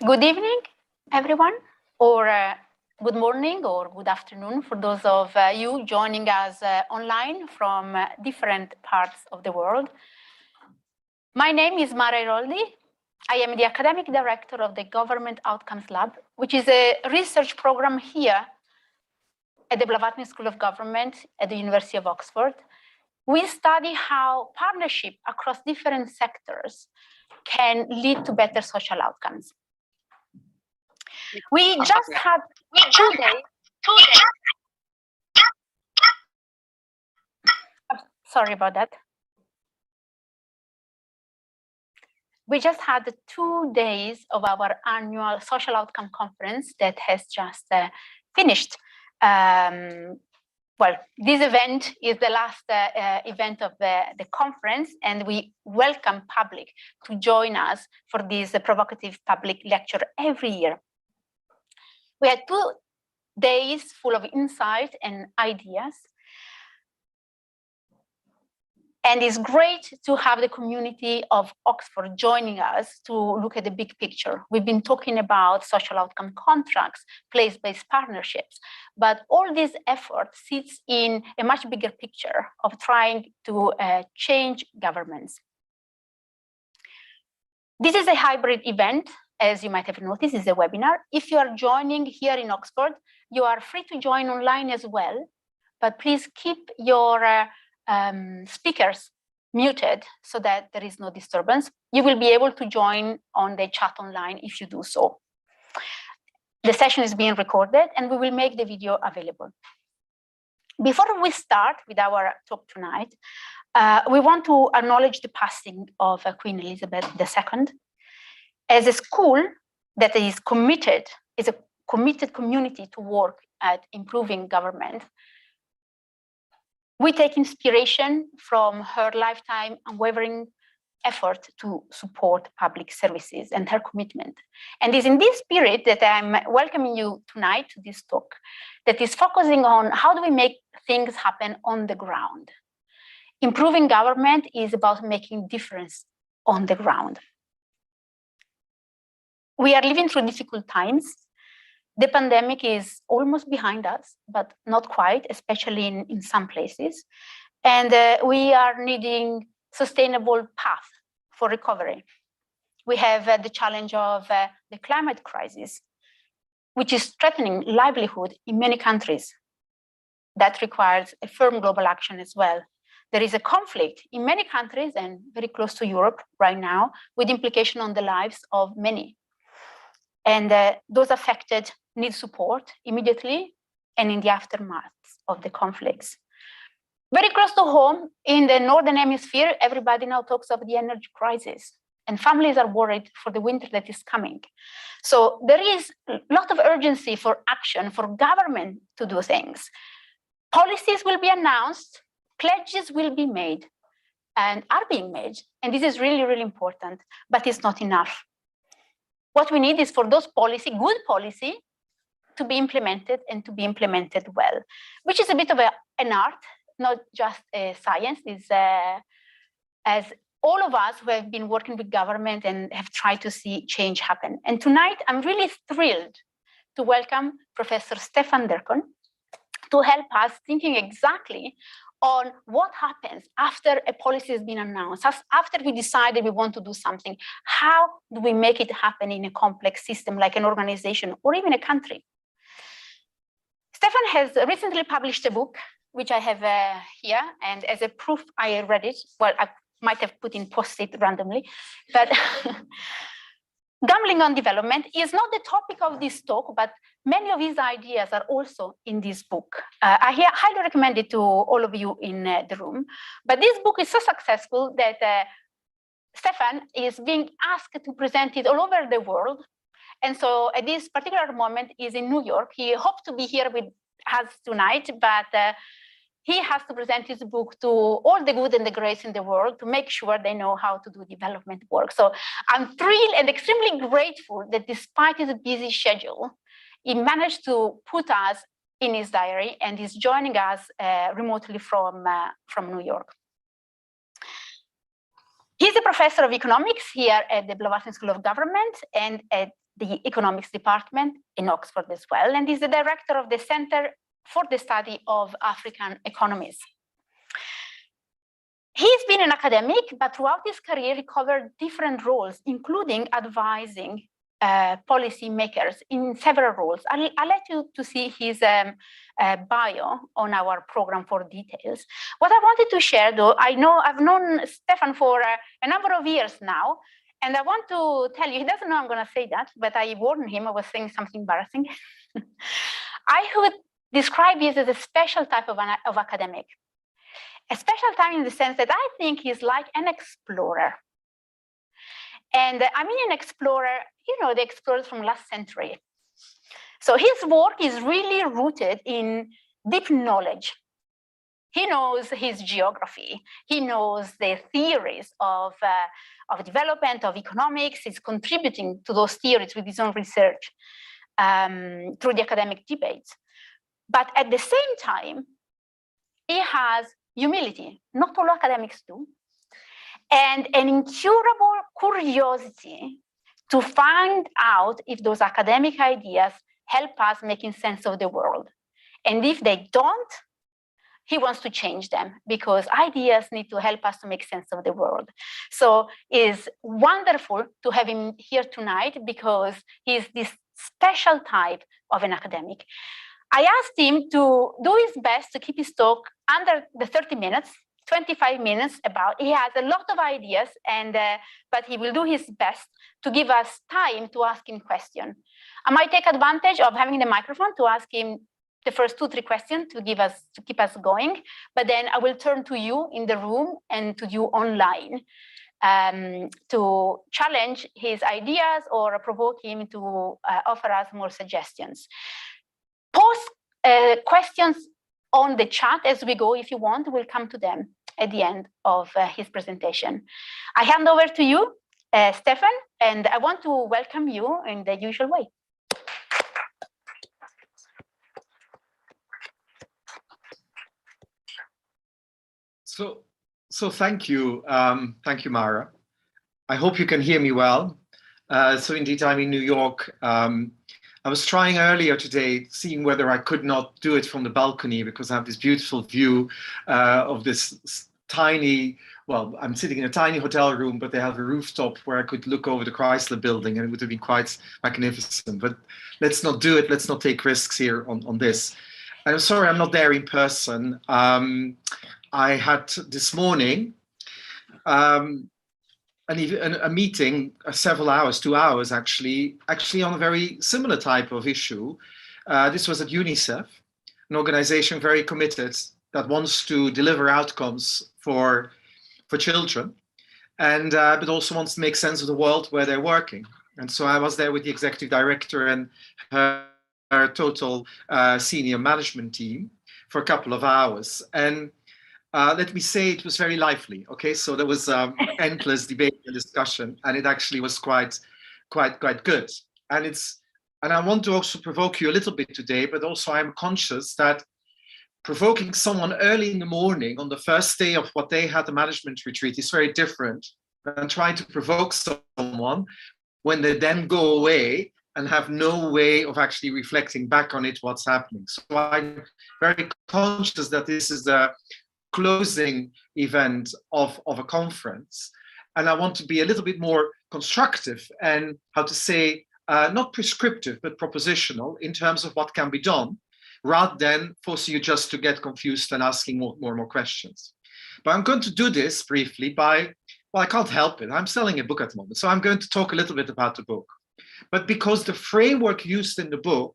Good evening, everyone, or good morning or good afternoon for those of you joining us online from different parts of the world. My name is Mara Airoldi. I am the academic director of the Government Outcomes Lab, which is a research program here at the Blavatnik School of Government at the University of Oxford. We study how partnership across different sectors can lead to better social outcomes. We just had 2 days. Sorry about that. We just had 2 days of our annual social outcome conference that has just finished. Well, this event is the last event of the conference, and we welcome public to join us for this provocative public lecture every year. We had 2 days full of insight and ideas. And it's great to have the community of Oxford joining us to look at the big picture. We've been talking about social outcome contracts, place-based partnerships, but all this effort sits in a much bigger picture of trying to change governments. This is a hybrid event, as you might have noticed, is a webinar. If you are joining here in Oxford, you are free to join online as well, but please keep your speakers muted so that there is no disturbance. You will be able to join on the chat online if you do so. The session is being recorded and we will make the video available. Before we start with our talk tonight, we want to acknowledge the passing of Queen Elizabeth II. As a school that is a committed community to work at improving government, we take inspiration from her lifetime unwavering effort to support public services and her commitment. And it's in this spirit that I'm welcoming you tonight to this talk that is focusing on how do we make things happen on the ground. Improving government is about making difference on the ground. We are living through difficult times. The pandemic is almost behind us, but not quite, especially in some places. And we are needing sustainable path for recovery. We have the challenge of the climate crisis, which is threatening livelihood in many countries. That requires a firm global action as well. There is a conflict in many countries and very close to Europe right now with implication on the lives of many. And those affected need support immediately and in the aftermath of the conflicts. Very close to home, in the Northern Hemisphere, everybody now talks of the energy crisis, and families are worried for the winter that is coming. So there is a lot of urgency for action, for government to do things. Policies will be announced, pledges will be made, and are being made. And this is really, really important, but it's not enough. What we need is for those policy, good policy, to be implemented and to be implemented well, which is a bit of an art, not just a science. It's, as all of us who have been working with government and have tried to see change happen. And tonight, I'm really thrilled to welcome Professor Stefan Dercon to help us thinking exactly on what happens after a policy has been announced, after we decided we want to do something. How do we make it happen in a complex system like an organization or even a country? Stefan has recently published a book, which I have here, and as a proof, I read it. Well, I might have put in post-it randomly, but gambling on development is not the topic of this talk, but many of his ideas are also in this book. I highly recommend it to all of you in the room. But this book is so successful that Stefan is being asked to present it all over the world. And so at this particular moment is in New York. He hoped to be here with us tonight, but he has to present his book to all the good and the great in the world to make sure they know how to do development work. So I'm thrilled and extremely grateful that despite his busy schedule, he managed to put us in his diary and is joining us remotely from New York. He's a professor of economics here at the Blavatnik School of Government and at the economics department in Oxford as well, and is the director of the Center for the Study of African Economies. He's been an academic, but throughout his career, he covered different roles, including advising policy makers in several roles. I'll let you to see his bio on our program for details. What I wanted to share, though, I know I've known Stefan for a number of years now, and I want to tell you, he doesn't know I'm going to say that, but I warned him I was saying something embarrassing. I would describe this as a special type of academic. A special type in the sense that I think he's like an explorer. And I mean an explorer, you know, the explorers from last century. So his work is really rooted in deep knowledge. He knows his geography. He knows the theories of development, of economics. He's contributing to those theories with his own research through the academic debates. But at the same time, he has humility. Not all academics do. And an incurable curiosity to find out if those academic ideas help us making sense of the world. And if they don't, he wants to change them because ideas need to help us to make sense of the world. So it's wonderful to have him here tonight because he's this special type of an academic. I asked him to do his best to keep his talk under the 30 minutes, 25 minutes about. He has a lot of ideas, and but he will do his best to give us time to ask him questions. I might take advantage of having the microphone to ask him the first 2-3 questions to keep us going, but then I will turn to you in the room and to you online to challenge his ideas or provoke him to offer us more suggestions. Post questions on the chat as we go if you want. We'll come to them at the end of his presentation. I hand over to you, Stefan, and I want to welcome you in the usual way. So thank you, Mara. I hope you can hear me well. So indeed, I'm in New York. I was trying earlier today, seeing whether I could not do it from the balcony because I have this beautiful view of this tiny, well, I'm sitting in a tiny hotel room, but they have a rooftop where I could look over the Chrysler building and it would have been quite magnificent. But let's not do it. Let's not take risks here on this. I'm sorry, I'm not there in person. I had this morning a meeting, several hours, 2 hours actually on a very similar type of issue. This was at UNICEF, an organization very committed that wants to deliver outcomes for children, and but also wants to make sense of the world where they're working. And so I was there with the executive director and her total senior management team for a couple of hours. And let me say it was very lively. Okay, so there was endless debate and discussion, and it actually was quite good. And I want to also provoke you a little bit today, but also I'm conscious that provoking someone early in the morning on the first day of what they had the management retreat is very different than trying to provoke someone when they then go away and have no way of actually reflecting back on it, what's happening. So I'm very conscious that this is the closing event of a conference. And I want to be a little bit more constructive and, how to say, not prescriptive, but propositional in terms of what can be done, rather than forcing you just to get confused and asking more and more questions. But I'm going to do this briefly by, well, I can't help it. I'm selling a book at the moment. So I'm going to talk a little bit about the book. But because the framework used in the book,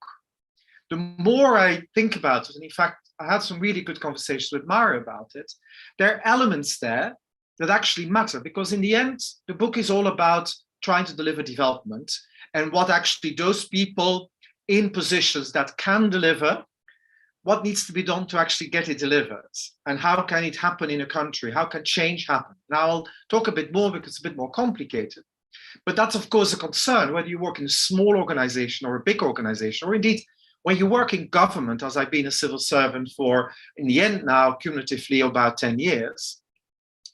the more I think about it, and in fact, I had some really good conversations with Mara about it, there are elements there that actually matter, because in the end, the book is all about trying to deliver development and what actually those people in positions that can deliver, what needs to be done to actually get it delivered, and how can it happen in a country? How can change happen? Now I'll talk a bit more because it's a bit more complicated, but that's of course a concern, whether you work in a small organization or a big organization, or indeed when you work in government, as I've been a civil servant for, in the end now, cumulatively about 10 years,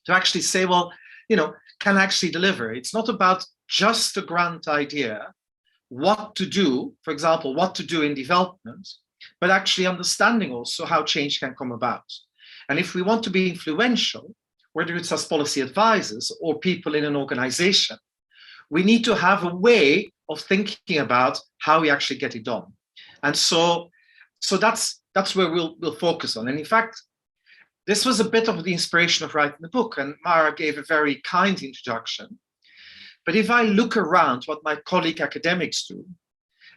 to actually say, well, you know, can actually deliver. It's not about just a grand idea, what to do, for example, what to do in development, but actually understanding also how change can come about. And if we want to be influential, whether it's as policy advisors or people in an organization, we need to have a way of thinking about how we actually get it done. And so that's where we'll focus on. And in fact, this was a bit of the inspiration of writing the book, and Mara gave a very kind introduction. But if I look around what my colleague academics do,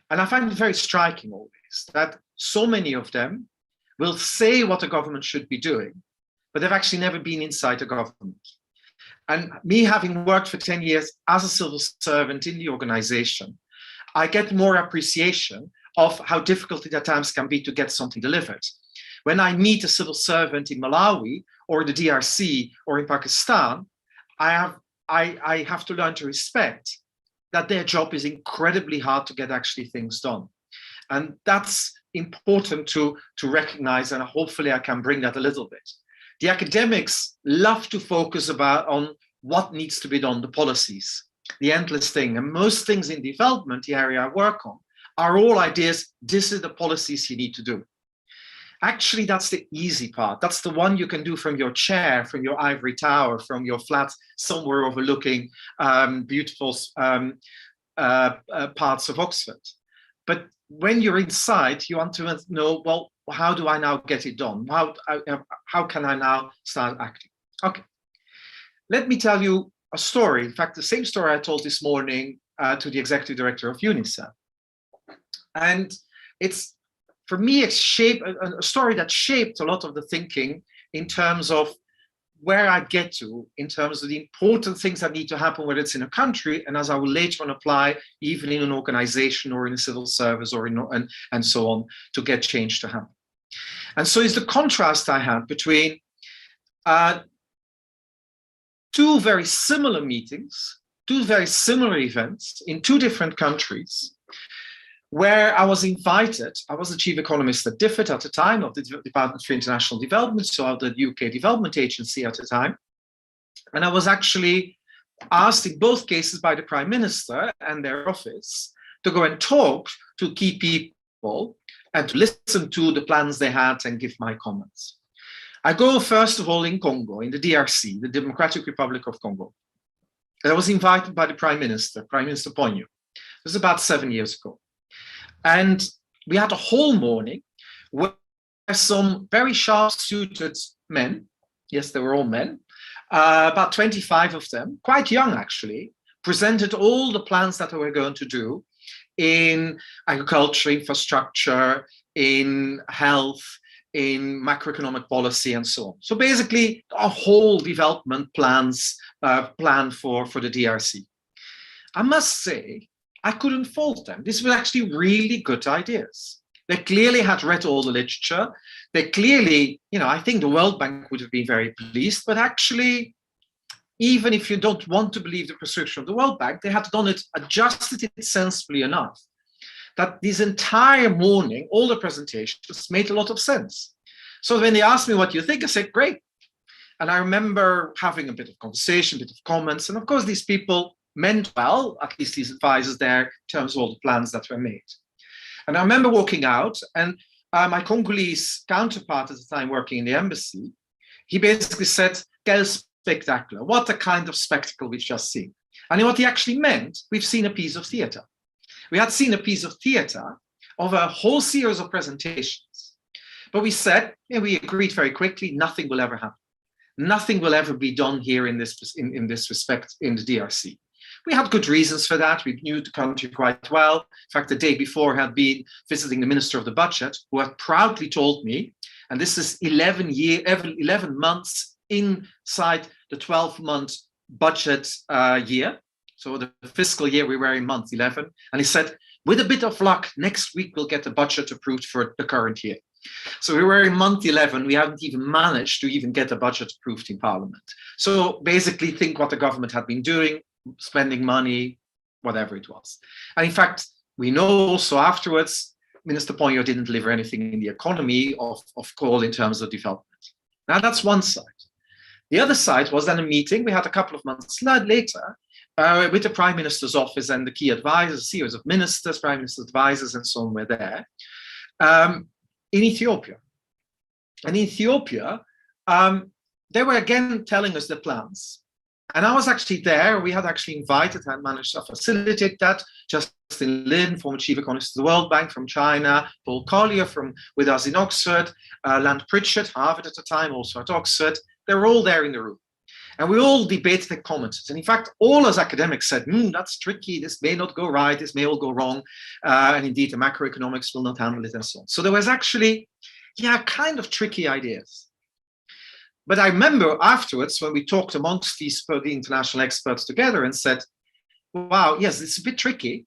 and I find it very striking always, that so many of them will say what the government should be doing, but they've actually never been inside the government. And me having worked for 10 years as a civil servant in the organization, I get more appreciation of how difficult it at times can be to get something delivered. When I meet a civil servant in Malawi or the DRC or in Pakistan, I have to learn to respect that their job is incredibly hard to get actually things done. And that's important to recognize, and hopefully I can bring that a little bit. The academics love to focus on what needs to be done, the policies, the endless thing. And most things in development, the area I work on, are all ideas, this is the policies you need to do. Actually, that's the easy part. That's the one you can do from your chair, from your ivory tower, from your flat somewhere overlooking beautiful parts of Oxford. But when you're inside, you want to know, well, how do I now get it done? How can I now start acting? Okay, let me tell you a story. In fact, the same story I told this morning to the executive director of UNICEF. And it's, for me, it's a story that shaped a lot of the thinking in terms of where I get to, in terms of the important things that need to happen, whether it's in a country, and as I will later on apply, even in an organization or in a civil service or and so on, to get change to happen. And so it's the contrast I had between two very similar meetings, two very similar events in two different countries, where I was invited. I was the chief economist at DFID at the time, of the Department for International Development, so of the UK Development Agency at the time. And I was actually asked in both cases by the Prime Minister and their office to go and talk to key people and to listen to the plans they had and give my comments. I go first of all in Congo, in the DRC, the Democratic Republic of Congo. And I was invited by the Prime Minister Ponyo. It was about 7 years ago. And we had a whole morning where some very sharp-suited men, yes, they were all men, about 25 of them, quite young actually, presented all the plans that they were going to do in agriculture, infrastructure, in health, in macroeconomic policy, and so on. So basically, a whole development plan for the DRC. I must say, I couldn't fault them. This was actually really good ideas. They clearly had read all the literature. They clearly, I think the World Bank would have been very pleased, but actually, even if you don't want to believe the prescription of the World Bank, they had done it, adjusted it sensibly enough that this entire morning, all the presentations made a lot of sense. So when they asked me what you think, I said, great. And I remember having a bit of conversation, a bit of comments. And of course, these people meant well, at least these advisors there, in terms of all the plans that were made. And I remember walking out, and my Congolese counterpart at the time working in the embassy, he basically said, quel spectacular, what a kind of spectacle we've just seen. And what he actually meant, we've seen a piece of theatre. We had seen a piece of theatre of a whole series of presentations. But we said, we agreed very quickly, nothing will ever happen. Nothing will ever be done here in this respect in the DRC. We had good reasons for that. We knew the country quite well. In fact, the day before, I had been visiting the Minister of the Budget, who had proudly told me, and this is 11 months inside the 12-month budget year. So the fiscal year, we were in month 11. And he said, with a bit of luck, next week we'll get the budget approved for the current year. So we were in month 11. We hadn't even managed to even get the budget approved in Parliament. So basically think what the government had been doing, spending money, whatever it was. And in fact, we know also afterwards, Minister Ponyo didn't deliver anything in the economy of call in terms of development. Now that's one side. The other side was then a meeting we had a couple of months later with the Prime Minister's office and the key advisors, CEOs of ministers, Prime Minister's advisors, and so on were there, in Ethiopia. And in Ethiopia, they were again telling us the plans. And I was actually there. We had actually invited and managed to facilitate that. Justin Lin, former chief economist of the World Bank from China, Paul Collier with us in Oxford, Land Pritchard, Harvard at the time, also at Oxford. They were all there in the room. And we all debated and commented. And in fact, all as academics said, that's tricky, this may not go right, this may all go wrong. And indeed, the macroeconomics will not handle it and so on. So there was actually, kind of tricky ideas. But I remember afterwards when we talked amongst the international experts together and said, wow, yes, it's a bit tricky,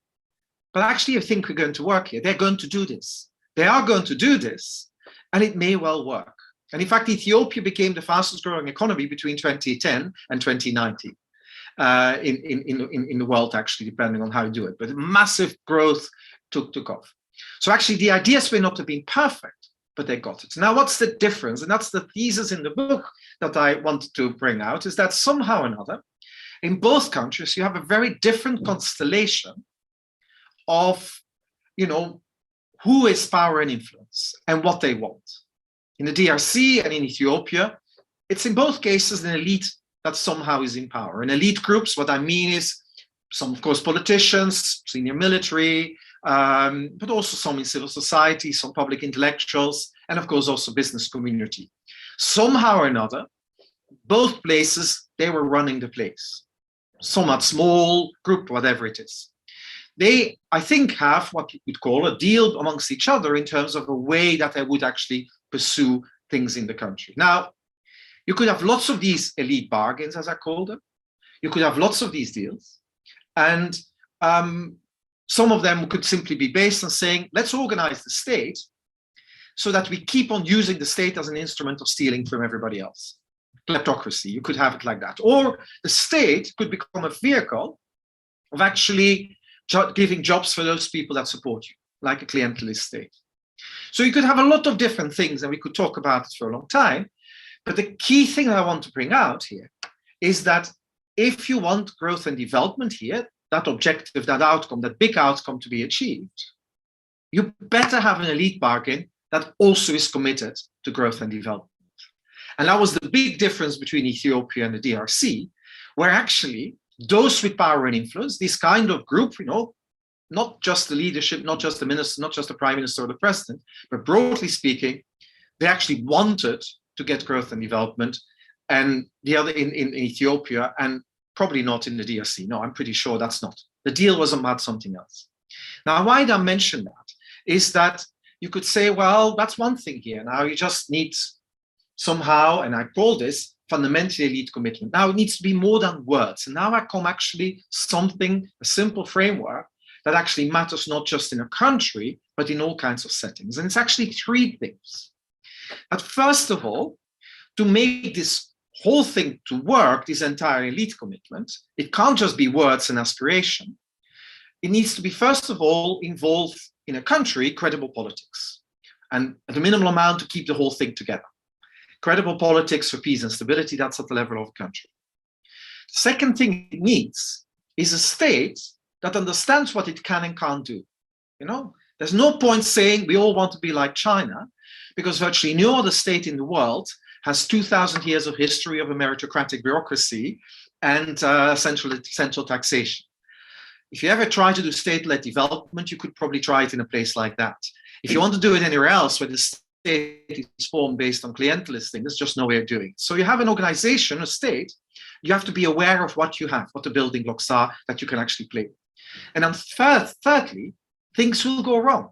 but actually I think we're going to work here. They're going to do this. They are going to do this, and it may well work. And in fact, Ethiopia became the fastest growing economy between 2010 and 2019 in the world, actually, depending on how you do it. But massive growth took off. So actually, the ideas may not have been perfect, but they got it. Now, what's the difference? And that's the thesis in the book that I wanted to bring out, is that somehow or another, in both countries, you have a very different constellation of, who is power and influence and what they want. In the DRC and in Ethiopia, it's in both cases an elite that somehow is in power. In elite groups, what I mean is some, of course, politicians, senior military, but also some in civil society, some public intellectuals, and of course also business community. Somehow or another, both places, they were running the place. Somewhat small group, whatever it is. They, I think, have what you could call a deal amongst each other in terms of a way that they would actually pursue things in the country. Now, you could have lots of these elite bargains, as I call them. You could have lots of these deals. And some of them could simply be based on saying, let's organize the state so that we keep on using the state as an instrument of stealing from everybody else. Kleptocracy, you could have it like that. Or the state could become a vehicle of actually giving jobs for those people that support you, like a clientelist state. So you could have a lot of different things, and we could talk about it for a long time. But the key thing that I want to bring out here is that if you want growth and development here, that objective, that outcome, that big outcome to be achieved, you better have an elite bargain that also is committed to growth and development. And that was the big difference between Ethiopia and the DRC, where actually those with power and influence, this kind of group, not just the leadership, not just the minister, not just the prime minister or the president, but broadly speaking, they actually wanted to get growth and development, and the other in Ethiopia, and probably not in the DRC. No, I'm pretty sure that's not. The deal was about something else. Now, why did I mention that? Is that you could say, well, that's one thing here. Now you just need somehow, and I call this fundamentally elite commitment. Now it needs to be more than words. And now I come actually something, a simple framework that actually matters not just in a country, but in all kinds of settings. And it's actually three things. But first of all, to make this whole thing to work, this entire elite commitment, it can't just be words and aspiration. It needs to be, first of all, involved in a country, credible politics. And at a minimal amount to keep the whole thing together. Credible politics for peace and stability, that's at the level of a country. The second thing it needs is a state that understands what it can and can't do. There's no point saying we all want to be like China, because virtually no other state in the world has 2,000 years of history of a meritocratic bureaucracy and central taxation. If you ever try to do state-led development, you could probably try it in a place like that. If you want to do it anywhere else where the state is formed based on clientelist things, there's just no way of doing it. So you have an organization, a state, you have to be aware of what you have, what the building blocks are that you can actually play with. And then thirdly, things will go wrong.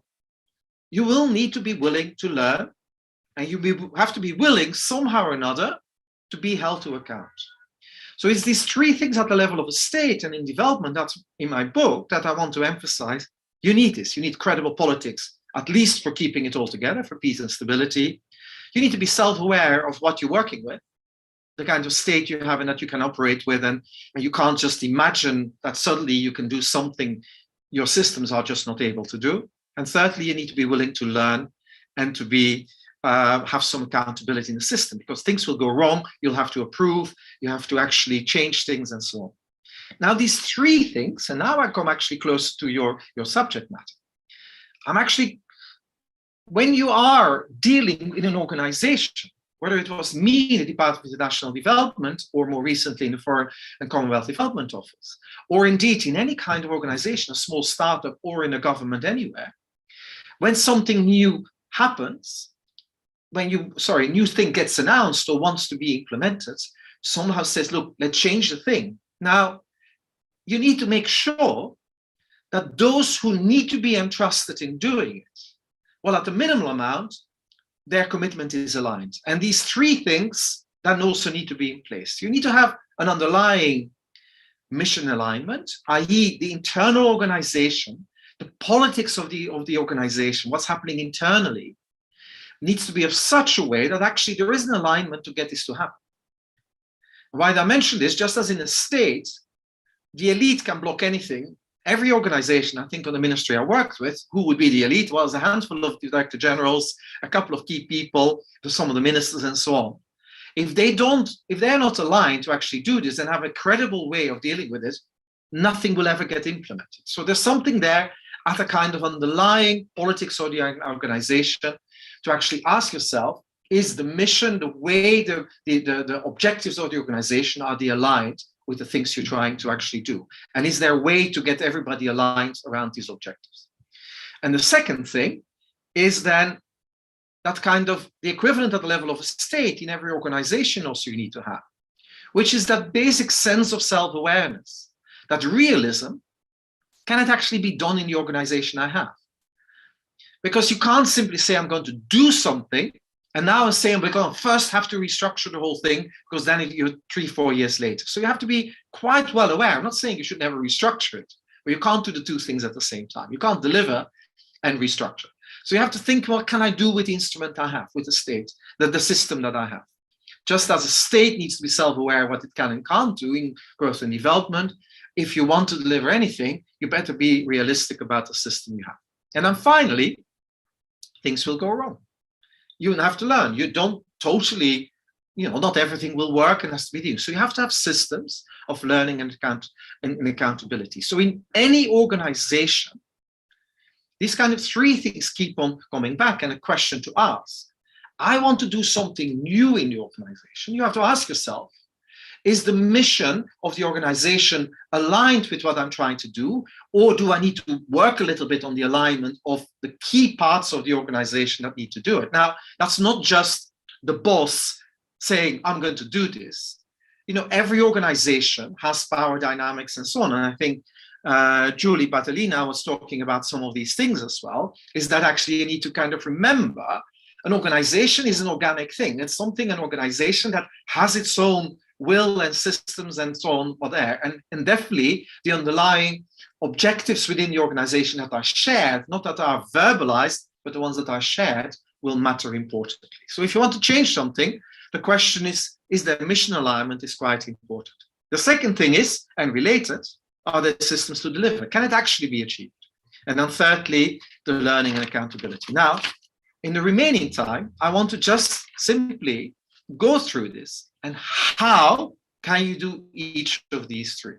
You will need to be willing to learn, and you have to be willing somehow or another to be held to account. So it's these three things at the level of a state and in development, that's in my book, that I want to emphasize. You need this. You need credible politics, at least for keeping it all together, for peace and stability. You need to be self-aware of what you're working with, the kind of state you have and that you can operate with, and you can't just imagine that suddenly you can do something your systems are just not able to do. And thirdly, you need to be willing to learn and to be have some accountability in the system, because things will go wrong, you'll have to approve, you have to actually change things and so on. Now, these three things, and now I come actually close to your subject matter. I'm actually, when you are dealing in an organization, whether it was me in the Department of International Development, or more recently in the Foreign and Commonwealth Development Office, or indeed in any kind of organization, a small startup or in a government anywhere, when something new happens, when a new thing gets announced or wants to be implemented, somehow says, look, let's change the thing. Now, you need to make sure that those who need to be entrusted in doing it, well, at the minimal amount, their commitment is aligned. And these three things then also need to be in place. You need to have an underlying mission alignment, i.e. the internal organization, the politics of the organization, what's happening internally, needs to be of such a way that actually there is an alignment to get this to happen. Why I mention this, just as in a state, the elite can block anything. Every organization, I think on the ministry I worked with, who would be the elite? Well, there's a handful of director generals, a couple of key people, some of the ministers and so on. If they're not aligned to actually do this and have a credible way of dealing with it, nothing will ever get implemented. So there's something there at a kind of underlying politics of the organization to actually ask yourself, is the mission, the way, the objectives of the organization, are they aligned with the things you're trying to actually do? And is there a way to get everybody aligned around these objectives? And the second thing is then that kind of the equivalent at the level of a state in every organization also you need to have, which is that basic sense of self-awareness, that realism, can it actually be done in the organization I have? Because you can't simply say, I'm going to do something, and now I'm saying we're going to first have to restructure the whole thing, because then you're 3-4 years later. So you have to be quite well aware. I'm not saying you should never restructure it, but you can't do the two things at the same time. You can't deliver and restructure. So you have to think, what can I do with the instrument I have, with the state, the system that I have? Just as a state needs to be self-aware what it can and can't do in growth and development, if you want to deliver anything, you better be realistic about the system you have. And then finally, things will go wrong. You have to learn. You don't totally, not everything will work and has to be done. So you have to have systems of learning and accountability. So in any organization, these kind of three things keep on coming back. And a question to ask, I want to do something new in the organization. You have to ask yourself, is the mission of the organization aligned with what I'm trying to do? Or do I need to work a little bit on the alignment of the key parts of the organization that need to do it? Now, that's not just the boss saying, I'm going to do this. Every organization has power dynamics and so on. And I think Julie Batalina was talking about some of these things as well, is that actually you need to kind of remember an organization is an organic thing. It's an organization that has its own will and systems and so on are there. And definitely the underlying objectives within the organization that are shared, not that are verbalized, but the ones that are shared will matter importantly. So if you want to change something, the question is there mission alignment is quite important. The second thing is, and related, are there systems to deliver? Can it actually be achieved? And then thirdly, the learning and accountability. Now, in the remaining time, I want to just simply go through this and how can you do each of these three.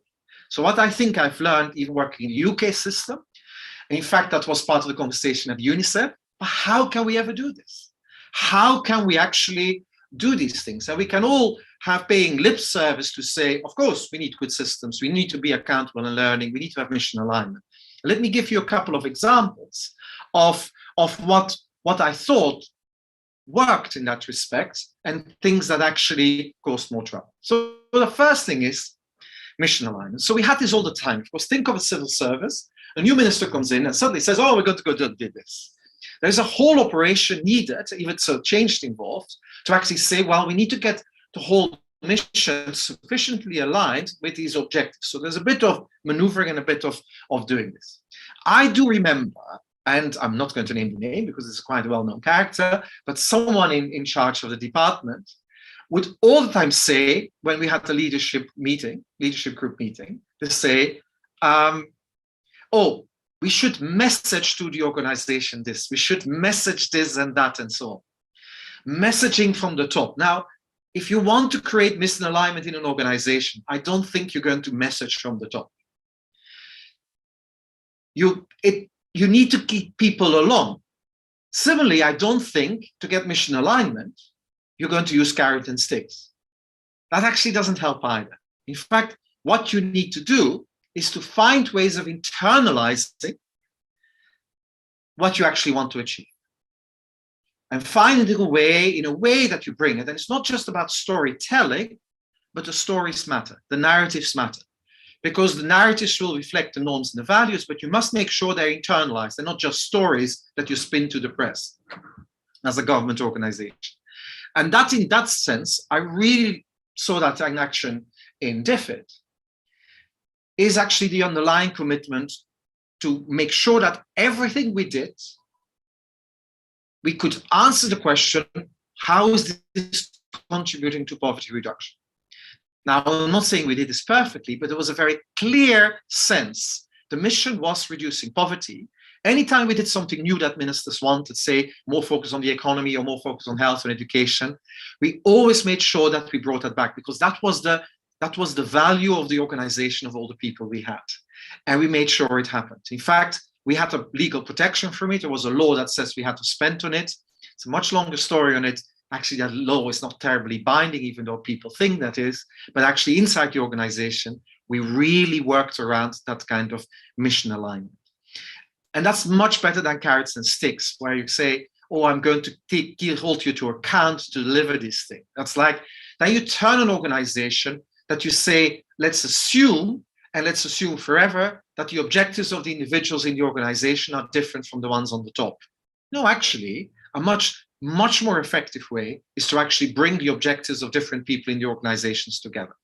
So what I think I've learned even working in the UK system, and in fact, that was part of the conversation at UNICEF, but how can we ever do this? How can we actually do these things? And we can all have paying lip service to say, of course, we need good systems. We need to be accountable and learning. We need to have mission alignment. Let me give you a couple of examples of what I thought worked in that respect and things that actually caused more trouble. So the first thing is mission alignment. So we had this all the time. Of course, think of a civil service. A new minister comes in and suddenly says, oh, we're going to go do this. There's a whole operation needed, even so change involved, to actually say, well, we need to get the whole mission sufficiently aligned with these objectives. So there's a bit of maneuvering and a bit of doing this. I do remember, and I'm not going to name the name because it's quite a well-known character, but someone in charge of the department would all the time say, when we had the leadership group meeting, to say, oh, we should message to the organization this, we should message this and that and so on. Messaging from the top. Now, if you want to create misalignment in an organization, I don't think you're going to message from the top. You need to keep people along. Similarly, I don't think to get mission alignment, you're going to use carrot and sticks. That actually doesn't help either. In fact, what you need to do is to find ways of internalizing what you actually want to achieve. And finding a way, in a way that you bring it. And it's not just about storytelling, but the stories matter, the narratives matter. Because the narratives will reflect the norms and the values, but you must make sure they're internalized. They're not just stories that you spin to the press as a government organization. And that, in that sense, I really saw that in action in DFID, is actually the underlying commitment to make sure that everything we did, we could answer the question, how is this contributing to poverty reduction? Now, I'm not saying we did this perfectly, but there was a very clear sense. The mission was reducing poverty. Anytime we did something new that ministers wanted, say more focus on the economy or more focus on health and education, we always made sure that we brought that back, because that was the value of the organization of all the people we had. And we made sure it happened. In fact, we had a legal protection from it. There was a law that says we had to spend on it. It's a much longer story on it. Actually, that law is not terribly binding, even though people think that is. But actually, inside the organization, we really worked around that kind of mission alignment. And that's much better than carrots and sticks, where you say, oh, I'm going to hold you to account to deliver this thing. That's like, now you turn an organization that you say, let's assume, and let's assume forever, that the objectives of the individuals in the organization are different from the ones on the top. No, actually, a much more effective way is to actually bring the objectives of different people in the organizations together.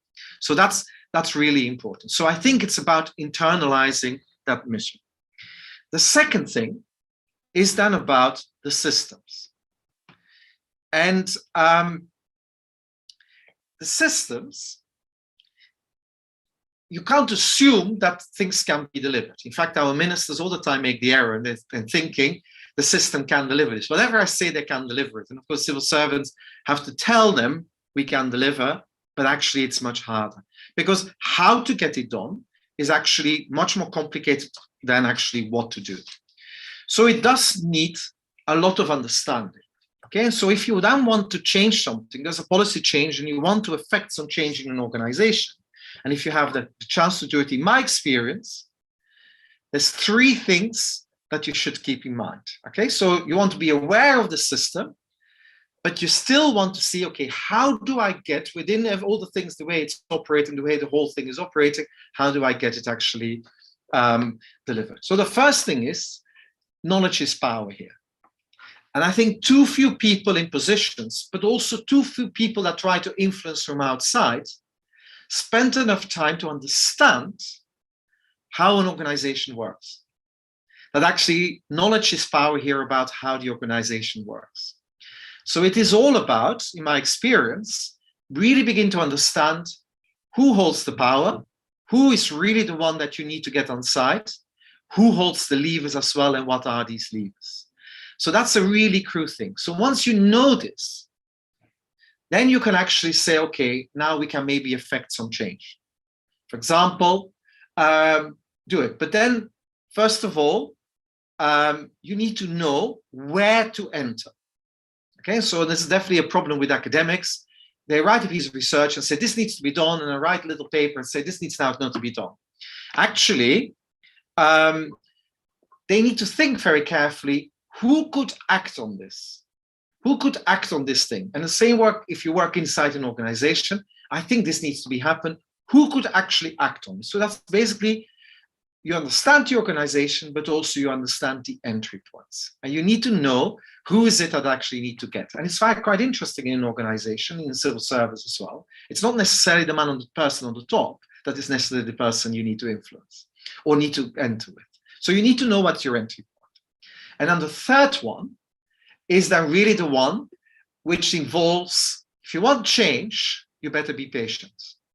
So that's really important. So I think it's about internalizing that mission. The second thing is then about the systems. And the systems, you can't assume that things can be delivered. In fact, our ministers all the time make the error in thinking the system can deliver this. Whatever I say, they can deliver it. And of course, civil servants have to tell them we can deliver, but actually it's much harder. Because how to get it done is actually much more complicated than actually what to do. So it does need a lot of understanding. Okay, so if you then want to change something, there's a policy change and you want to affect some change in an organization, and if you have the chance to do it, in my experience, there's three things that you should keep in mind. Okay, so you want to be aware of the system, but you still want to see, okay, how do I get within all the things, the way it's operating, the way the whole thing is operating, how do I get it actually delivered? So the first thing is, knowledge is power here. And I think too few people in positions, but also too few people that try to influence from outside, spend enough time to understand how an organization works. That actually knowledge is power here about how the organization works. So it is all about, in my experience, really begin to understand who holds the power, who is really the one that you need to get on side, who holds the levers as well, and what are these levers. So that's a really crucial thing. So once you know this, then you can actually say, okay, now we can maybe affect some change. For example, do it. But then, first of all, you need to know where to enter. Okay, so this is definitely a problem with academics. They write a piece of research and say, this needs to be done, and I write a little paper and say, this needs now not to be done. Actually, they need to think very carefully, who could act on this? Who could act on this thing? And the same work, if you work inside an organization, I think this needs to be happen. Who could actually act on it? So that's basically, you understand the organization, but also you understand the entry points. And you need to know who is it that actually need to get. And it's quite interesting in an organization, in civil service as well. It's not necessarily the person on the top that is necessarily the person you need to influence or need to enter with. So you need to know what's your entry point. And then the third one is then really the one which involves, if you want change, you better be patient.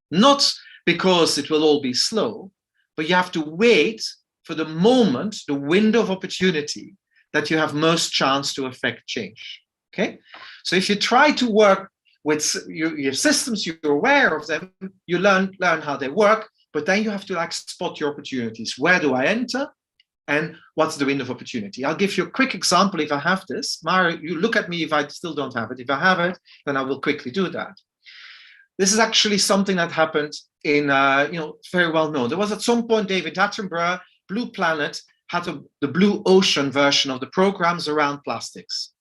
Not because it will all be slow, but you have to wait for the moment, the window of opportunity that you have most chance to affect change. Okay? So if you try to work with your systems, you're aware of them, you learn how they work, but then you have to like spot your opportunities. Where do I enter? And what's the window of opportunity? I'll give you a quick example if I have this. Mara, you look at me if I still don't have it. If I have it, then I will quickly do that. This is actually something that happened in, very well known. There was at some point David Attenborough, Blue Planet, had the Blue Ocean version of the programs around plastics.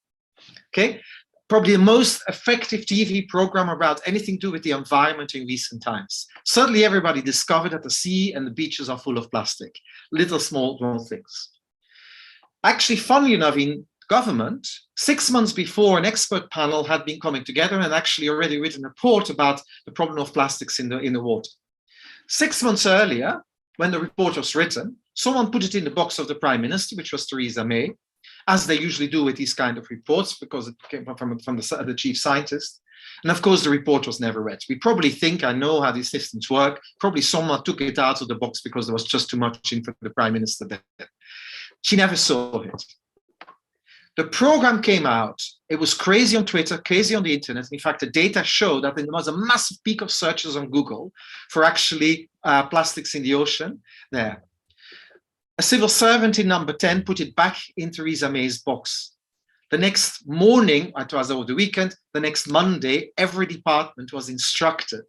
Okay, probably the most effective TV program about anything to do with the environment in recent times. Suddenly everybody discovered that the sea and the beaches are full of plastic, little small things. Actually, funnily enough, in government, 6 months before, an expert panel had been coming together and actually already written a report about the problem of plastics in the water. 6 months earlier, when the report was written, someone put it in the box of the Prime Minister, which was Theresa May, as they usually do with these kind of reports, because it came from the chief scientist. And of course, the report was never read. We probably think, I know how these systems work, probably someone took it out of the box because there was just too much in for the Prime Minister there. She never saw it. The program came out. It was crazy on Twitter, crazy on the internet. In fact, the data showed that there was a massive peak of searches on Google for actually plastics in the ocean there. A civil servant in number 10 put it back in Theresa May's box. The next morning, it was over the weekend, the next Monday, every department was instructed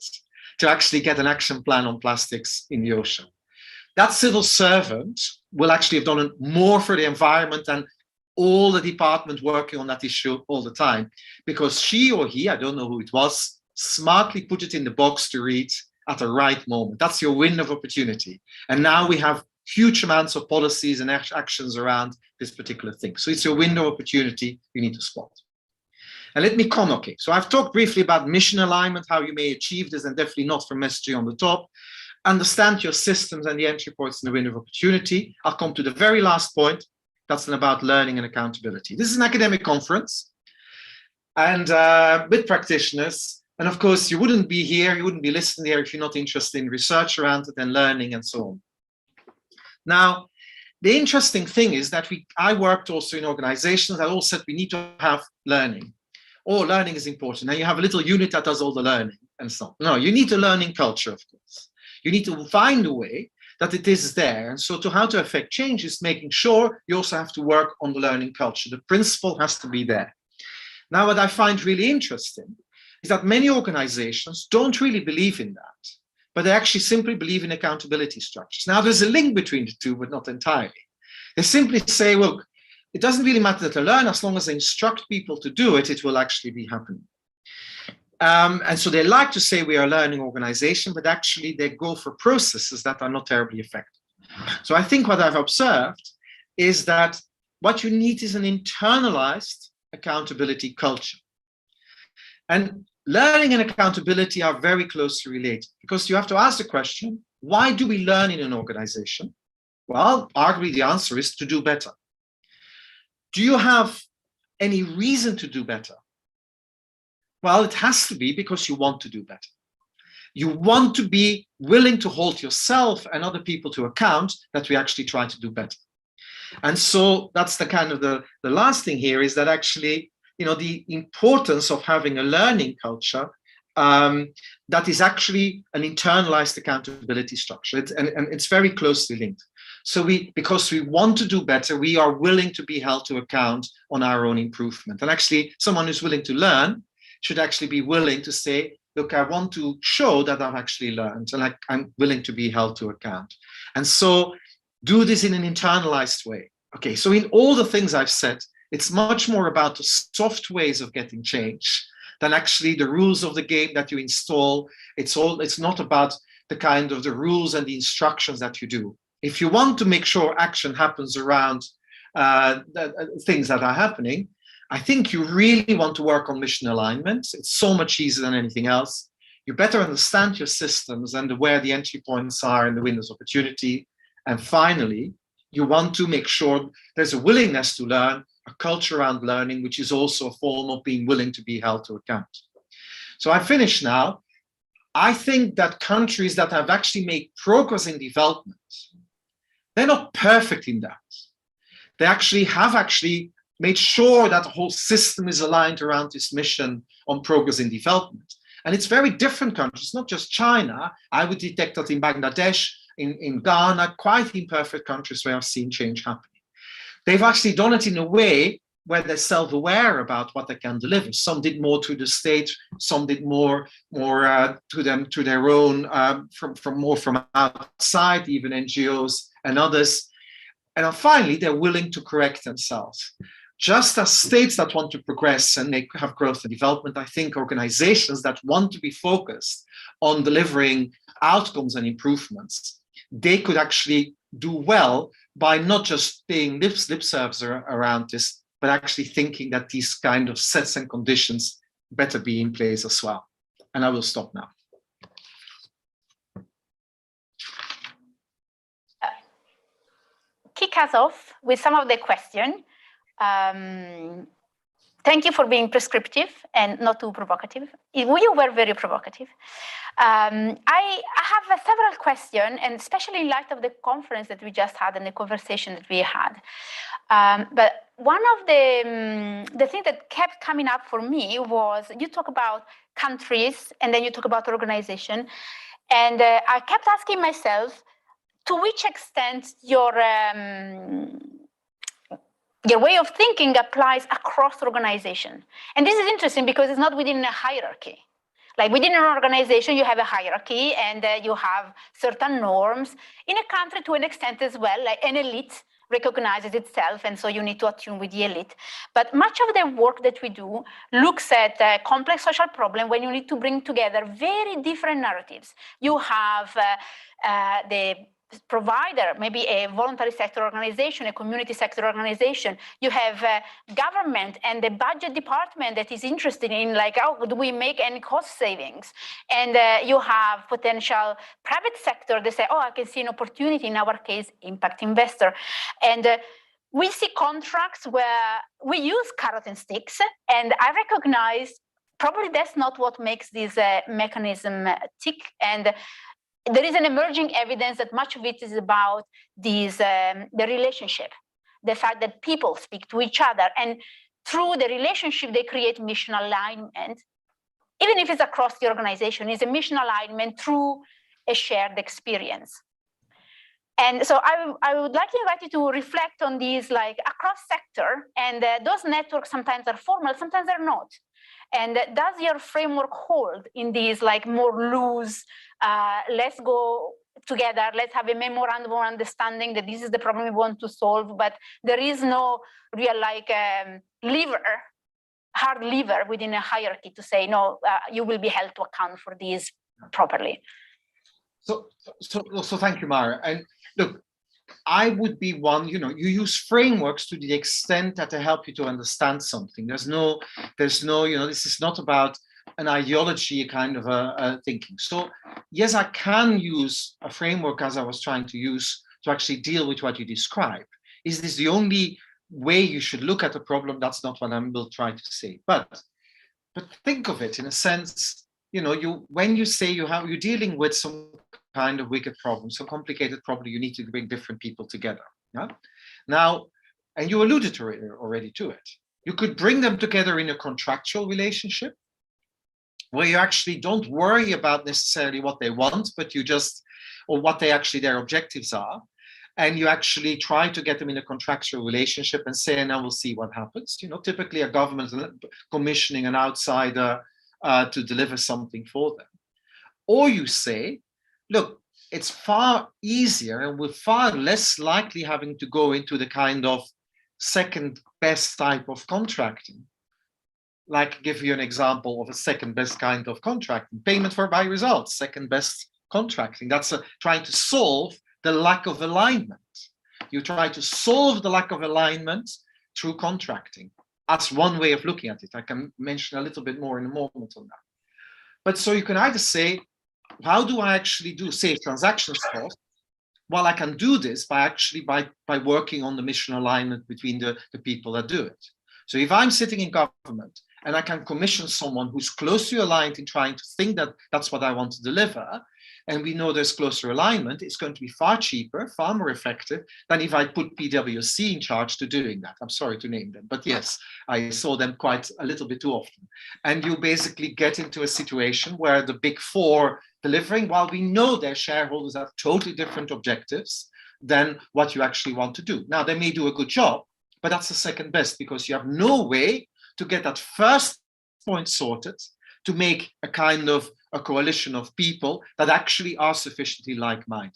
to actually get an action plan on plastics in the ocean. That civil servant will actually have done more for the environment than all the department working on that issue all the time, because she or he, I don't know who it was, smartly put it in the box to read at the right moment. That's your window of opportunity. And now we have huge amounts of policies and actions around this particular thing. So it's your window of opportunity you need to spot. And let me come, okay. So I've talked briefly about mission alignment, how you may achieve this, and definitely not from messaging on the top. Understand your systems and the entry points in the window of opportunity. I'll come to the very last point. That's about learning and accountability. This is an academic conference and with practitioners. And of course, you wouldn't be here, you wouldn't be listening here if you're not interested in research around it and learning and so on. Now, the interesting thing is that I worked also in organizations that all said we need to have learning. Oh, learning is important. And you have a little unit that does all the learning and so on. No, you need a learning culture, of course. You need to find a way that it is there. And so how to affect change is making sure you also have to work on the learning culture. The principle has to be there. Now, what I find really interesting is that many organizations don't really believe in that, but they actually simply believe in accountability structures. Now, there's a link between the two, but not entirely. They simply say, well, it doesn't really matter to learn, as long as they instruct people to do it, it will actually be happening. And so they like to say we are a learning organization, but actually they go for processes that are not terribly effective. So I think what I've observed is that what you need is an internalized accountability culture. And learning and accountability are very closely related, because you have to ask the question, why do we learn in an organization? Well, arguably the answer is to do better. Do you have any reason to do better? Well, it has to be because you want to do better. You want to be willing to hold yourself and other people to account that we actually try to do better. And so that's the kind of the last thing here is that actually, the importance of having a learning culture that is actually an internalized accountability structure. And it's very closely linked. So because we want to do better, we are willing to be held to account on our own improvement. And actually, someone who's willing to learn should actually be willing to say, look, I want to show that I've actually learned and I'm willing to be held to account. And so do this in an internalized way. Okay, so in all the things I've said, it's much more about the soft ways of getting change than actually the rules of the game that you install. It's not about the kind of the rules and the instructions that you do. If you want to make sure action happens around things that are happening, I think you really want to work on mission alignment. It's so much easier than anything else. You better understand your systems and where the entry points are in the windows of opportunity. And finally, you want to make sure there's a willingness to learn, a culture around learning, which is also a form of being willing to be held to account. So I finish now. I think that countries that have actually made progress in development, they're not perfect in that. They actually have made sure that the whole system is aligned around this mission on progress in development. And it's very different countries, not just China. I would detect that in Bangladesh, in Ghana, quite imperfect countries where I've seen change happening. They've actually done it in a way where they're self-aware about what they can deliver. Some did more to the state, some did more to their own, from outside, even NGOs and others. And finally, they're willing to correct themselves. Just as states that want to progress and have growth and development, I think organizations that want to be focused on delivering outcomes and improvements, they could actually do well by not just being lip service around this, but actually thinking that these kind of sets and conditions better be in place as well. And I will stop now. Kick us off with some of the questions. Thank you for being prescriptive and not too provocative. You were very provocative. I have several questions, and especially in light of the conference that we just had and the conversation that we had. But one of the things that kept coming up for me was you talk about countries and then you talk about organization. And I kept asking myself, to which extent your way of thinking applies across organization. And this is interesting because it's not within a hierarchy. Like within an organization, you have a hierarchy and you have certain norms. In a country, to an extent as well, like an elite recognizes itself, and so you need to attune with the elite. But much of the work that we do looks at a complex social problem when you need to bring together very different narratives. You have the provider, maybe a voluntary sector organization, a community sector organization. You have government and the budget department that is interested in, like, how do we make any cost savings? And you have potential private sector. They say, oh, I can see an opportunity, in our case, impact investor. And we see contracts where we use carrot and sticks, and I recognize probably that's not what makes this mechanism tick. And there is an emerging evidence that much of it is about these, the relationship, the fact that people speak to each other, and through the relationship, they create mission alignment. Even if it's across the organization, it's a mission alignment through a shared experience. And so I would like to invite you to reflect on these, like, across sector, and those networks sometimes are formal, sometimes they're not. And does your framework hold in these, like, more loose, let's go together, let's have a memorandum of understanding that this is the problem we want to solve, but there is no real, like, hard lever within a hierarchy to say, no, you will be held to account for these properly. So thank you, Mara. And look, I would be one, you use frameworks to the extent that they help you to understand something. There's no, this is not about an ideology kind of a thinking. So yes, I can use a framework as I was trying to use to actually deal with what you describe. Is this the only way you should look at a problem? That's not what I will try to say. But think of it in a sense, when you say you're dealing with some kind of wicked problem, so complicated problem, you need to bring different people together. Yeah. Now, and you alluded already to it. You could bring them together in a contractual relationship where you actually don't worry about necessarily what they want, but or what their objectives are. And you actually try to get them in a contractual relationship and say, and now we'll see what happens. Typically a government commissioning an outsider to deliver something for them. Or you say, look, it's far easier and we're far less likely having to go into the kind of second best type of contracting. Like, give you an example of a second best kind of contracting, payment by results, second best contracting. That's trying to solve the lack of alignment. You try to solve the lack of alignment through contracting. That's one way of looking at it. I can mention a little bit more in a moment on that. But so you can either say, how do I actually save transactions costs? Well, I can do this by working on the mission alignment between the people that do it. So if I'm sitting in government and I can commission someone who's closely aligned in trying to think that that's what I want to deliver, and we know there's closer alignment, it's going to be far cheaper, far more effective than if I put PwC in charge to doing that. I'm sorry to name them, but yes, I saw them quite a little bit too often. And you basically get into a situation where the big four delivering, while we know their shareholders have totally different objectives than what you actually want to do. Now, they may do a good job, but that's the second best, because you have no way to get that first point sorted to make a kind of a coalition of people that actually are sufficiently like-minded.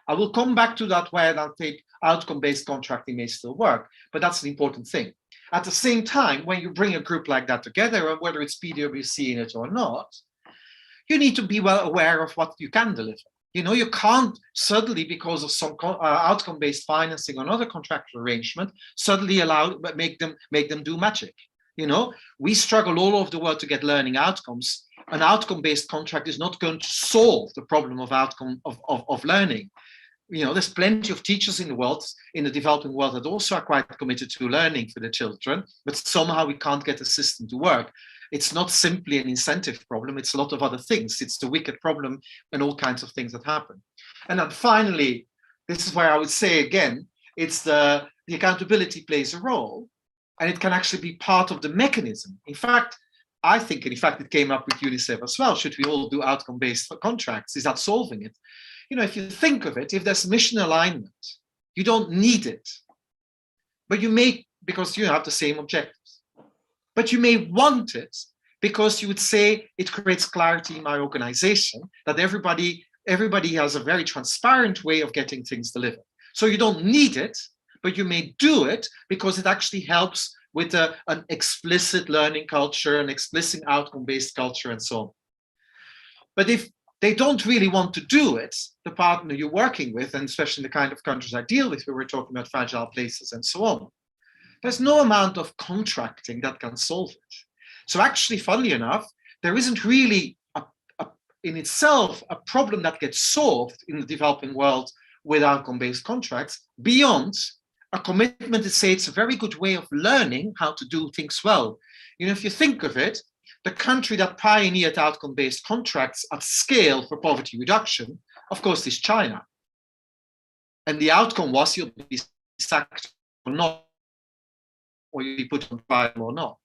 I will come back to that where I think outcome-based contracting may still work, but that's an important thing. At the same time, when you bring a group like that together, and whether it's PwC in it or not, you need to be well aware of what you can deliver. You know, you can't suddenly, because of some outcome-based financing or another contractual arrangement, suddenly make them do magic. You know, we struggle all over the world to get learning outcomes. An outcome-based contract is not going to solve the problem of learning. You know, there's plenty of teachers in the world, in the developing world, that also are quite committed to learning for the children, but somehow we can't get the system to work. It's not simply an incentive problem, it's a lot of other things. It's the wicked problem and all kinds of things that happen. And then finally, this is where I would say again, it's the accountability plays a role, and it can actually be part of the mechanism. In fact, I think, and in fact, it came up with UNICEF as well. Should we all do outcome-based contracts? Is that solving it? You know, if you think of it, if there's mission alignment, you don't need it, but you may, because you have the same objectives. But you may want it because you would say it creates clarity in my organization, that everybody has a very transparent way of getting things delivered. So you don't need it, but you may do it because it actually helps with an explicit learning culture, an explicit outcome-based culture, and so on. But if they don't really want to do it, the partner you're working with, and especially in the kind of countries I deal with, where we're talking about fragile places and so on, there's no amount of contracting that can solve it. So actually, funnily enough, there isn't really in itself a problem that gets solved in the developing world with outcome-based contracts beyond a commitment to say it's a very good way of learning how to do things well. You know, if you think of it, the country that pioneered outcome-based contracts at scale for poverty reduction, of course, is China. And the outcome was you'll be sacked or not, or you be put on trial or not.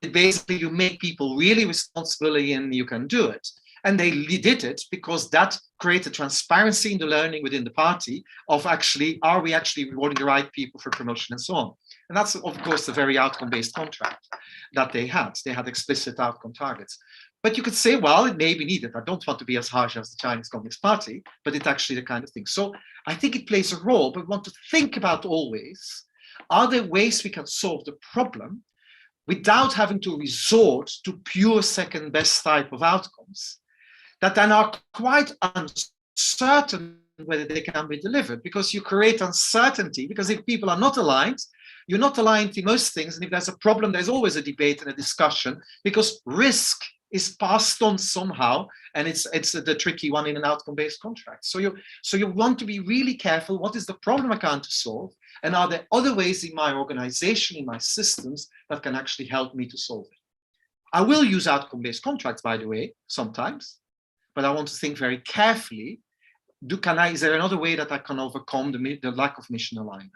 Basically, you make people really responsible and you can do it. And they did it because that created transparency in the learning within the party of actually, are we actually rewarding the right people for promotion and so on. And that's, of course, the very outcome-based contract that they had. They had explicit outcome targets. But you could say, well, it may be needed. I don't want to be as harsh as the Chinese Communist Party, but it's actually the kind of thing. So I think it plays a role, but we want to think about always, are there ways we can solve the problem without having to resort to pure second best type of outcomes that then are quite uncertain whether they can be delivered, because you create uncertainty, because if people are not aligned, you're not aligned in most things, and if there's a problem, there's always a debate and a discussion, because risk is passed on somehow, and it's the tricky one in an outcome-based contract. So you want to be really careful. What is the problem I can't solve? And are there other ways in my organization, in my systems, that can actually help me to solve it? I will use outcome-based contracts, by the way, sometimes, but I want to think very carefully. Is there another way that I can overcome the lack of mission alignment?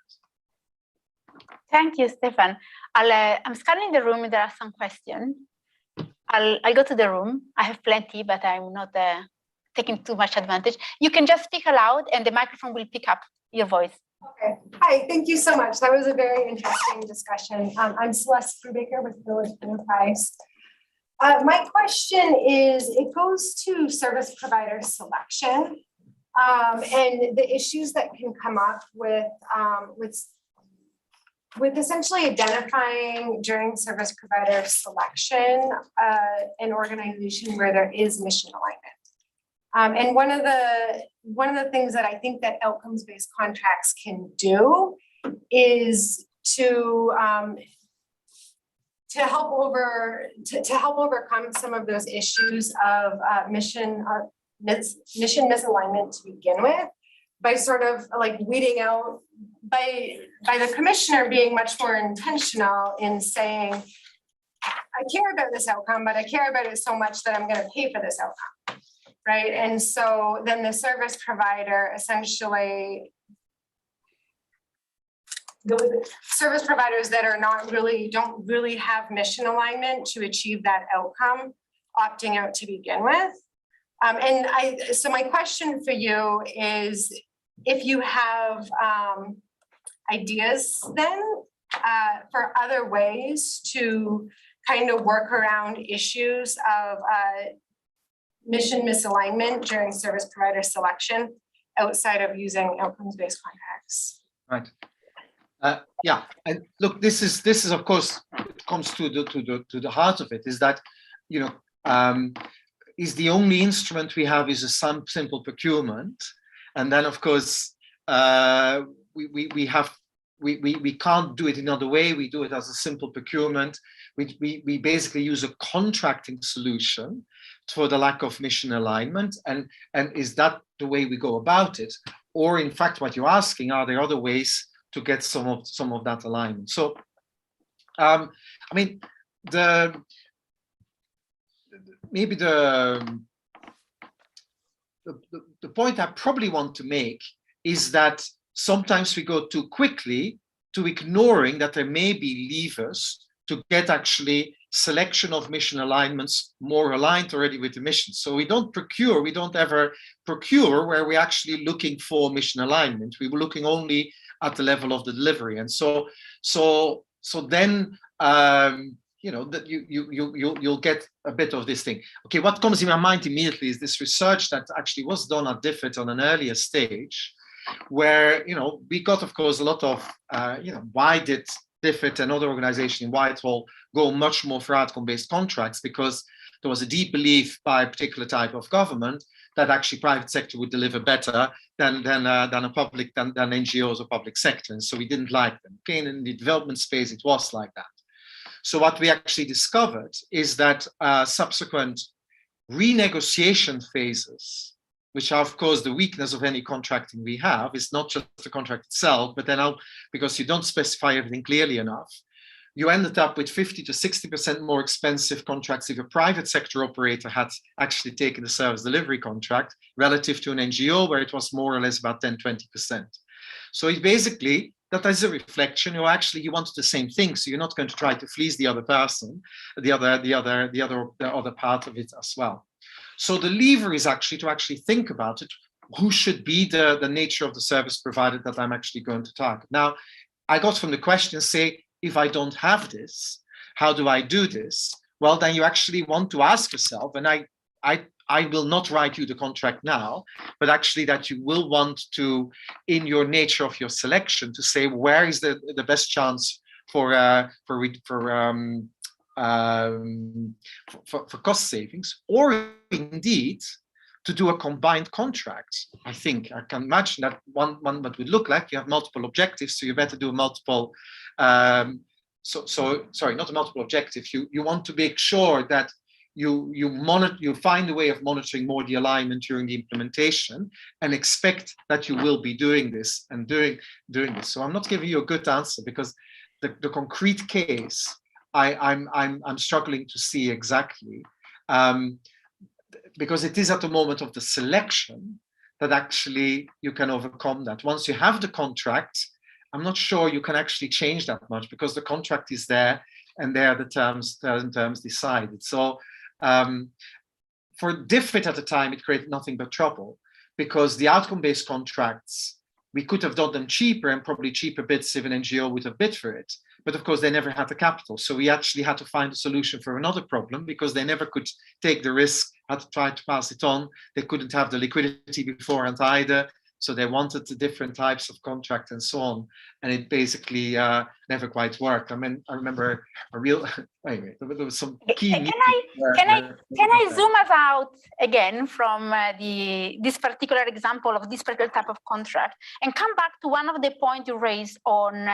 Thank you, Stefan. I'm scanning the room. There are some questions. I'll go to the room. I have plenty, but I'm not taking too much advantage. You can just speak aloud and the microphone will pick up your voice. Okay. Hi, thank you so much. That was a very interesting discussion. I'm Celeste Brubaker with Village Enterprise. My question is, it goes to service provider selection and the issues that can come up with essentially identifying during service provider selection an organization where there is mission alignment. And one of the things that I think that outcomes-based contracts can do is to help overcome some of those issues of mission misalignment to begin with, by sort of like weeding out, by the commissioner being much more intentional in saying, I care about this outcome, but I care about it so much that I'm going to pay for this outcome, right? And so then the service provider essentially, the service providers that are don't really have mission alignment to achieve that outcome, opting out to begin with. So my question for you is, if you have ideas then for other ways to kind of work around issues of mission misalignment during service provider selection outside of using outcomes-based contracts. Right. Yeah, and look, this is of course, it comes to the heart of it, is that, you know, is the only instrument we have is a simple procurement, and then of course we can't do it another way. We do it as a simple procurement. We basically use a contracting solution for the lack of mission alignment, and is that the way we go about it, or in fact what you're asking, are there other ways to get some of that alignment? So I mean, maybe the point I probably want to make is that sometimes we go too quickly to ignoring that there may be levers to get actually selection of mission alignments more aligned already with the mission. So we don't ever procure where we're actually looking for mission alignment. We were looking only at the level of the delivery. And so then you know, that you'll get a bit of this thing. Okay, what comes in my mind immediately is this research that actually was done at DFID on an earlier stage, where, you know, we got, of course, a lot of, you know, why did DFID and other organizations in Whitehall go much more for outcome-based contracts? Because there was a deep belief by a particular type of government that actually private sector would deliver better than NGOs or public sector, and so we didn't like them. Okay, and in the development space, it was like that. So what we actually discovered is that subsequent renegotiation phases, which are of course the weakness of any contracting we have, is not just the contract itself, but then because you don't specify everything clearly enough, you ended up with 50 to 60% more expensive contracts if a private sector operator had actually taken the service delivery contract relative to an NGO, where it was more or less about 10-20%. So it basically, that is a reflection, or actually you wanted the same thing, so you're not going to try to fleece the other person, the other part of it as well. So the lever is actually to actually think about it. Who should be the nature of the service provider that I'm actually going to target? Now, I got from the question, say, if I don't have this, how do I do this? Well, then you actually want to ask yourself, and I will not write you the contract now, but actually that you will want to, in your nature of your selection, to say where is the best chance for cost savings, or indeed to do a combined contract. I think I can imagine that one that would look like you have multiple objectives, so you better do multiple. Sorry, not a multiple objective. You want to make sure that you find a way of monitoring more the alignment during the implementation, and expect that you will be doing this and doing this. So I'm not giving you a good answer, because the concrete case I'm struggling to see exactly, because it is at the moment of the selection that actually you can overcome that. Once you have the contract, I'm not sure you can actually change that much, because the contract is there and there are the terms decided. So for DFID at the time, it created nothing but trouble, because the outcome-based contracts, we could have done them cheaper, and probably cheaper bids if an NGO would have bid for it. But of course, they never had the capital. So we actually had to find a solution for another problem, because they never could take the risk, had to try to pass it on. They couldn't have the liquidity beforehand either. So they wanted the different types of contract and so on. And it basically never quite worked. I mean, I remember a real, anyway, there was some key. Can I zoom us out again from this particular example of this particular type of contract, and come back to one of the points you raised on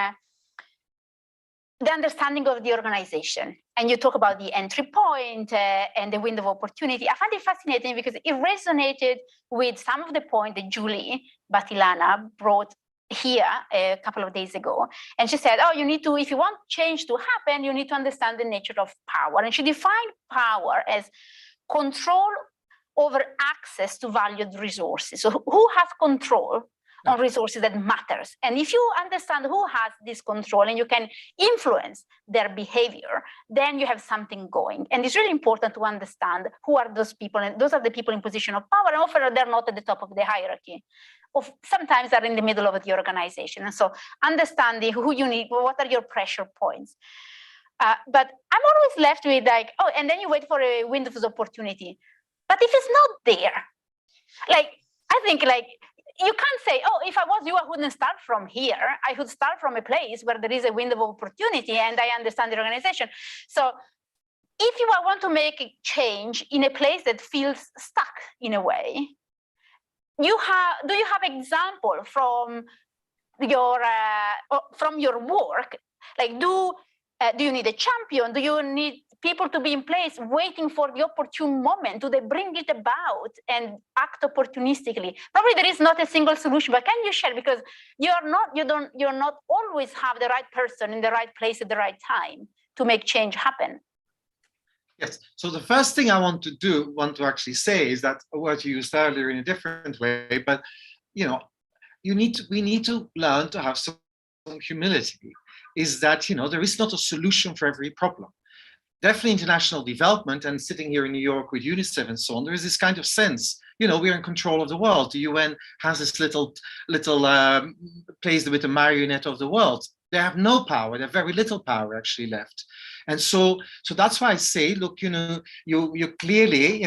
the understanding of the organization? And you talk about the entry point and the window of opportunity. I find it fascinating because it resonated with some of the points that Julie Batilana brought here a couple of days ago. And she said, oh, you need to, if you want change to happen, you need to understand the nature of power. And she defined power as control over access to valued resources. So who has control on resources that matters? And if you understand who has this control and you can influence their behavior, then you have something going. And it's really important to understand who are those people, and those are the people in position of power, and often they're not at the top of the hierarchy. Sometimes they're in the middle of the organization. And so understanding who you need, what are your pressure points. But I'm always left with like, oh, and then you wait for a window of opportunity. But if it's not there, like, I think like, you can't say, oh, if I was you, I wouldn't start from here. I would start from a place where there is a window of opportunity and I understand the organization. So if you want to make a change in a place that feels stuck in a way, do you have example from your work? Like, do you need a champion? Do you need people to be in place waiting for the opportune moment? Do they bring it about and act opportunistically? Probably there is not a single solution, but can you share? Because you're not always have the right person in the right place at the right time to make change happen. Yes. So the first thing I want to actually say is that a word you used earlier in a different way, but we need to learn to have some humility. Is that there is not a solution for every problem. Definitely international development, and sitting here in New York with UNICEF and so on, there is this kind of sense, we're in control of the world. The UN has this little plays with the marionette of the world. They have no power. They have very little power actually left. And so that's why I say, look, you clearly,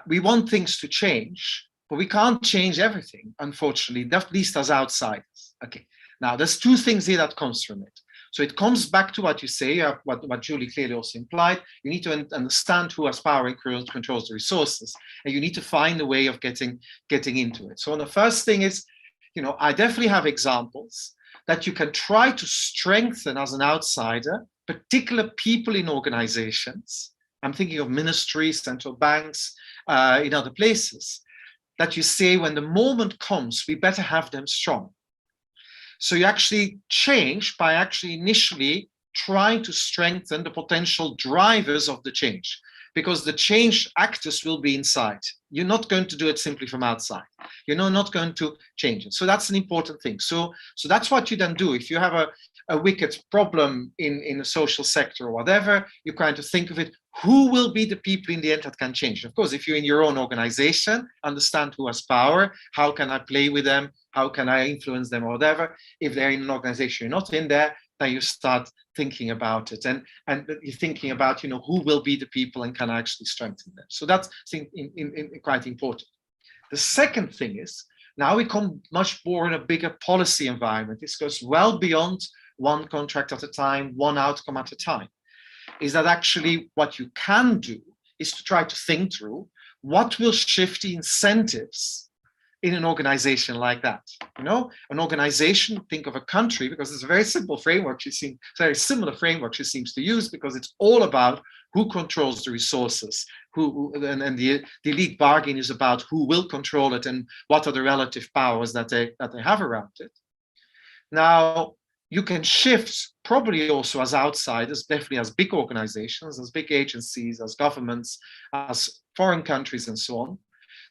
we want things to change, but we can't change everything, unfortunately, at least as outsiders. Okay. Now, there's two things here that comes from it. So it comes back to what you say, what Julie clearly also implied. You need to understand who has power and controls the resources, and you need to find a way of getting into it. So the first thing is, I definitely have examples that you can try to strengthen as an outsider, particular people in organizations. I'm thinking of ministries, central banks, in other places, that you say when the moment comes, we better have them strong. So you actually change by actually initially trying to strengthen the potential drivers of the change, because the change actors will be inside. You're not going to do it simply from outside. You're not going to change it. So that's an important thing. So that's what you then do. If you have a wicked problem in a social sector or whatever, you're trying to think of it, who will be the people in the end that can change? Of course, if you're in your own organization, understand who has power, how can I play with them, how can I influence them or whatever. If they're in an organization you're not in there, then you start thinking about it, and you're thinking about who will be the people and can I actually strengthen them. So that's quite important. The second thing is, now we come much more in a bigger policy environment. This goes well beyond one contract at a time, one outcome at a time. Is that actually what you can do is to try to think through what will shift the incentives in an organization like that. An organization, think of a country, because it's a very simple framework, very similar framework she seems to use, because it's all about who controls the resources, and the elite bargain is about who will control it and what are the relative powers that they have around it. Now, you can shift probably also as outsiders, definitely as big organizations, as big agencies, as governments, as foreign countries and so on,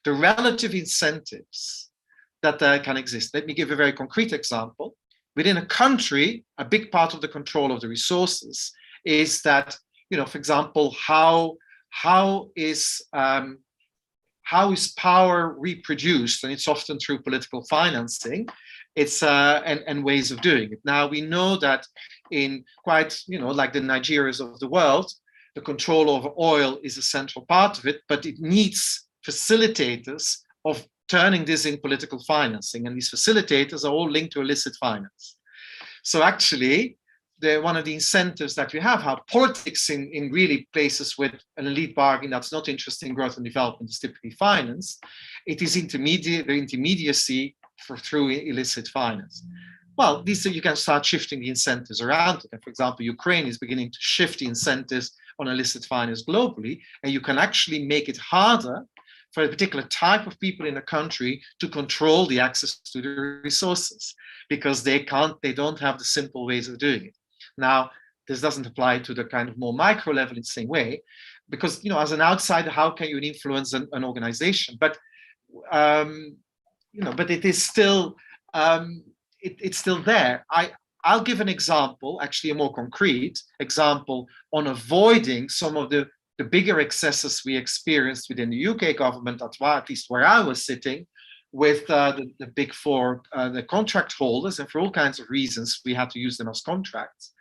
the relative incentives that can exist. Let me give a very concrete example. Within a country, a big part of the control of the resources is that, for example, how is power reproduced, and it's often through political financing. It's and ways of doing it. Now we know that in quite, like the Nigerias of the world, the control over oil is a central part of it, but it needs facilitators of turning this in political financing, and these facilitators are all linked to illicit finance. So actually, one of the incentives that we have, how politics in really places with an elite bargain that's not interested in growth and development is typically financed, it is the intermediacy through illicit finance. Well, you can start shifting the incentives around it. And for example, Ukraine is beginning to shift the incentives on illicit finance globally, and you can actually make it harder for a particular type of people in a country to control the access to the resources, because they don't have the simple ways of doing it. Now, this doesn't apply to the kind of more micro level in the same way, because, as an outsider, how can you influence an organization? But, but it is still, it's still there. I'll give an example, actually a more concrete example, on avoiding some of the bigger excesses we experienced within the UK government, at least where I was sitting, with the big four, the contract holders, and for all kinds of reasons, we had to use them as contracts.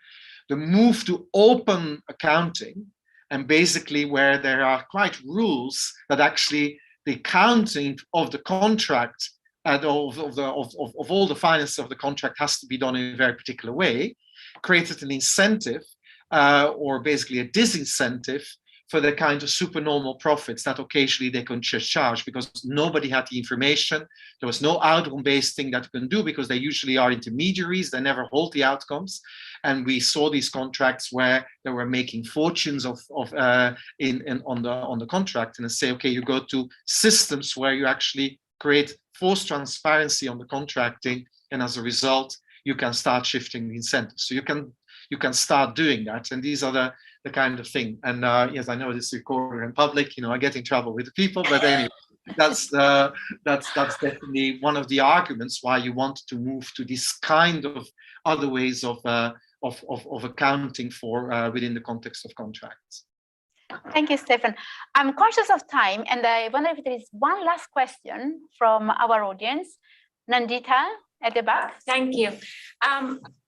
The move to open accounting, and basically where there are quite rules that actually the accounting of the contract of all the finance of the contract has to be done in a very particular way, created an incentive or basically a disincentive for the kind of supernormal profits that occasionally they can just charge, because nobody had the information. There was no outcome-based thing that you can do, because they usually are intermediaries. They never hold the outcomes. And we saw these contracts where they were making fortunes on the contract, and say, okay, you go to systems where you actually create forced transparency on the contracting, and as a result, you can start shifting the incentives. So you can start doing that, and these are the kind of thing. And yes, I know this is recorded in public. I get in trouble with the people, but anyway, that's definitely one of the arguments why you want to move to this kind of other ways of accounting for within the context of contracts. Thank you, Stefan. I'm conscious of time, and I wonder if there is one last question from our audience. Nandita at the back. Thank you.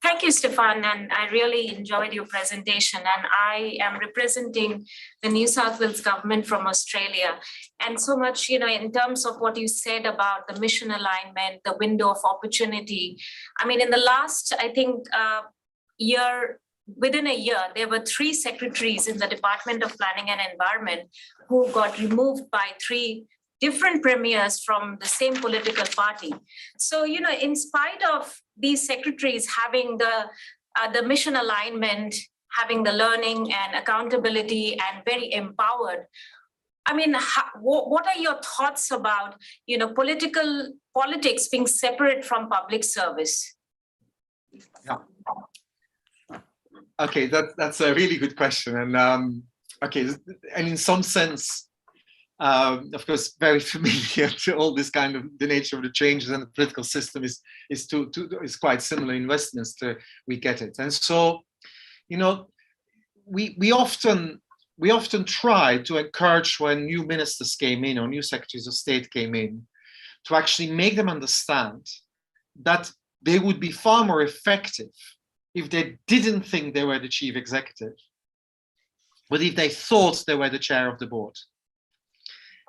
Thank you, Stefan, and I really enjoyed your presentation. And I am representing the New South Wales government from Australia. And so much, in terms of what you said about the mission alignment, the window of opportunity. I mean, in the last, I think, within a year, there were 3 secretaries in the Department of Planning and Environment who got removed by 3 different premiers from the same political party. So, in spite of these secretaries having the mission alignment, having the learning and accountability and very empowered, I mean, what are your thoughts about, politics being separate from public service? Yeah. Okay, that's a really good question. And and in some sense, of course, very familiar to all this kind of the nature of the changes in the political system is quite similar in Westminster. We get it, and so we often try to encourage when new ministers came in or new secretaries of state came in to actually make them understand that they would be far more effective if they didn't think they were the chief executive, but if they thought they were the chair of the board.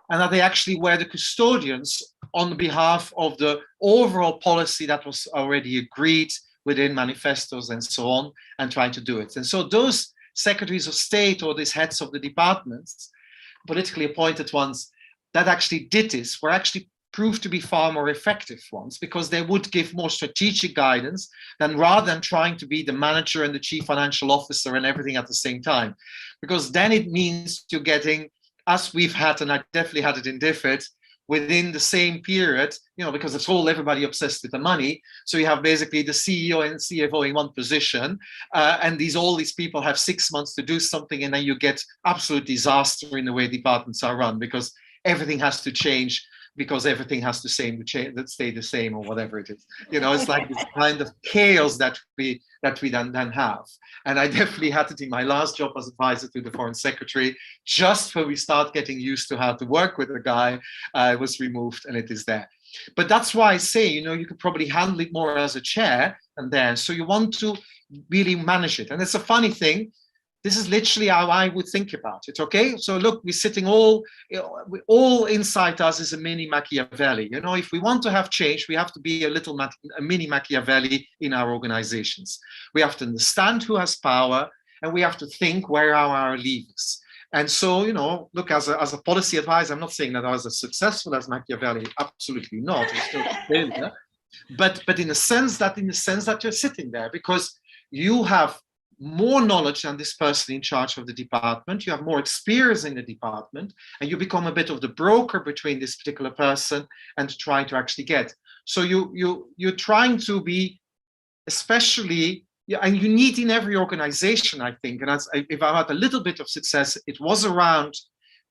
And that they actually were the custodians on behalf of the overall policy that was already agreed within manifestos and so on, and trying to do it. And so those secretaries of state or these heads of the departments, politically appointed ones, that actually did this were actually proved to be far more effective ones, because they would give more strategic guidance than rather than trying to be the manager and the chief financial officer and everything at the same time. Because then it means you're getting, as we've had, and I definitely had it in DFID, within the same period, because it's all everybody obsessed with the money. So you have basically the CEO and CFO in one position, and all these people have 6 months to do something, and then you get absolute disaster in the way departments are run, because everything has to change, because everything has to stay the same, or whatever it is. It's like this kind of chaos that we then have. And I definitely had it in my last job as advisor to the foreign secretary. Just when we start getting used to how to work with a guy, it was removed, and it is there. But that's why I say, you could probably handle it more as a chair and there. So you want to really manage it. And it's a funny thing. This is literally how I would think about it, okay? So look, we're sitting all inside us is a mini Machiavelli. If we want to have change, we have to be a mini Machiavelli in our organizations. We have to understand who has power, and we have to think where are our levers. And so, look, as a policy advisor, I'm not saying that I was as successful as Machiavelli, absolutely not. It's still a failure. But in the sense that you're sitting there, because you have more knowledge than this person in charge of the department, you have more experience in the department, and you become a bit of the broker between this particular person and trying to actually get. So you're trying to be especially yeah, and you need in every organization, I think, and if I had a little bit of success, it was around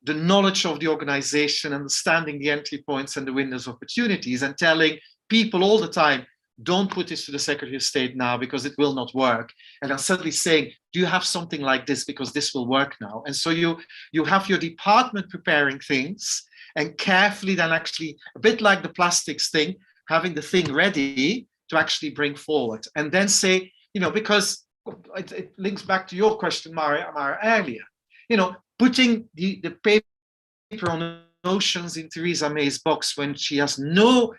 the knowledge of the organization, understanding the entry points and the windows of opportunities, and telling people all the time, don't put this to the Secretary of State now because it will not work. And I'm suddenly saying, do you have something like this because this will work now? And so you have your department preparing things and carefully then actually, a bit like the plastics thing, having the thing ready to actually bring forward. And then say, because it links back to your question, Mara, earlier, putting the paper on notions in Theresa May's box when she has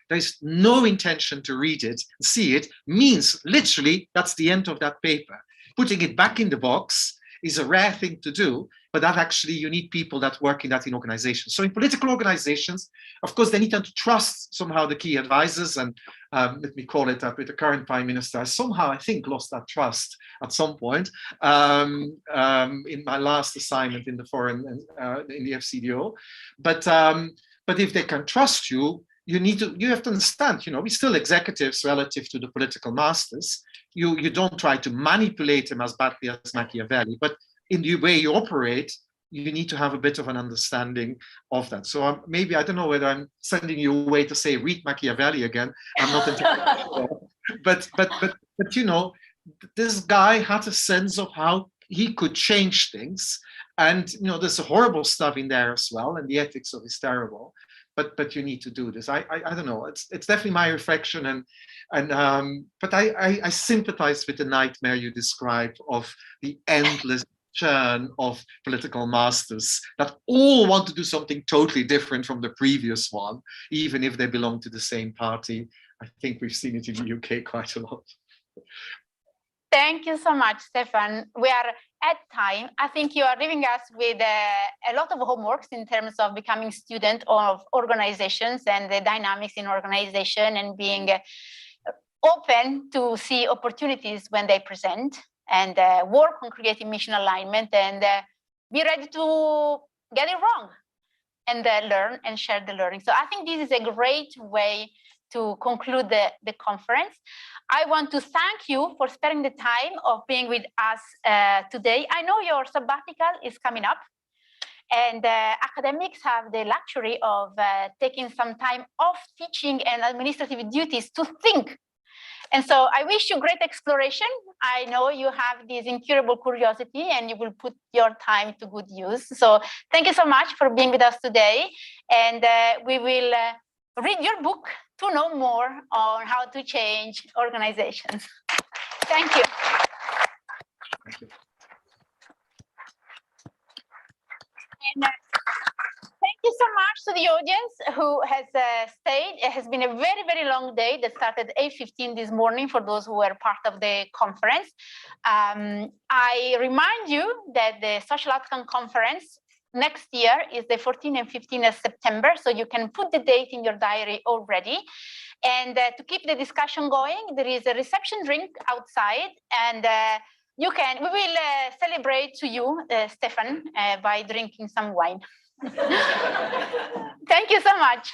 there's no intention to read it, see it, means literally that's the end of that paper. Putting it back in the box is a rare thing to do, but that actually you need people that work in that in organizations. So in political organizations, of course, they need to trust somehow the key advisors, and let me call it that with the current prime minister, I somehow, I think, lost that trust at some point in my last assignment in the foreign, in the FCDO. But if they can trust you, you have to understand, we're still executives relative to the political masters. You don't try to manipulate them as badly as Machiavelli, but in the way you operate, you need to have a bit of an understanding of that. So maybe, I don't know whether I'm sending you away to say, read Machiavelli again. I'm not entirely sure. But this guy had a sense of how he could change things. And, there's horrible stuff in there as well. And the ethics of it is terrible. But you need to do this. I don't know. It's definitely my reflection, but I sympathize with the nightmare you describe of the endless churn of political masters that all want to do something totally different from the previous one, even if they belong to the same party. I think we've seen it in the UK quite a lot. Thank you so much, Stefan. We are at time. I think you are leaving us with a lot of homeworks in terms of becoming student of organizations and the dynamics in organization, and being open to see opportunities when they present, and work on creating mission alignment, and be ready to get it wrong, and learn and share the learning. So I think this is a great way to conclude the conference. I want to thank you for sparing the time of being with us today. I know your sabbatical is coming up, and academics have the luxury of taking some time off teaching and administrative duties to think. And so I wish you great exploration. I know you have this incurable curiosity, and you will put your time to good use. So thank you so much for being with us today. And we will read your book to know more on how to change organizations. Thank you. Thank you. And thank you so much to the audience who has stayed. It has been a very, very long day that started at 8:15 this morning for those who were part of the conference. I remind you that the Social Outcome Conference next year is the 14th and 15th of September, so you can put the date in your diary already. And to keep the discussion going, there is a reception drink outside, and we will celebrate to you, Stefan, by drinking some wine. Thank you so much.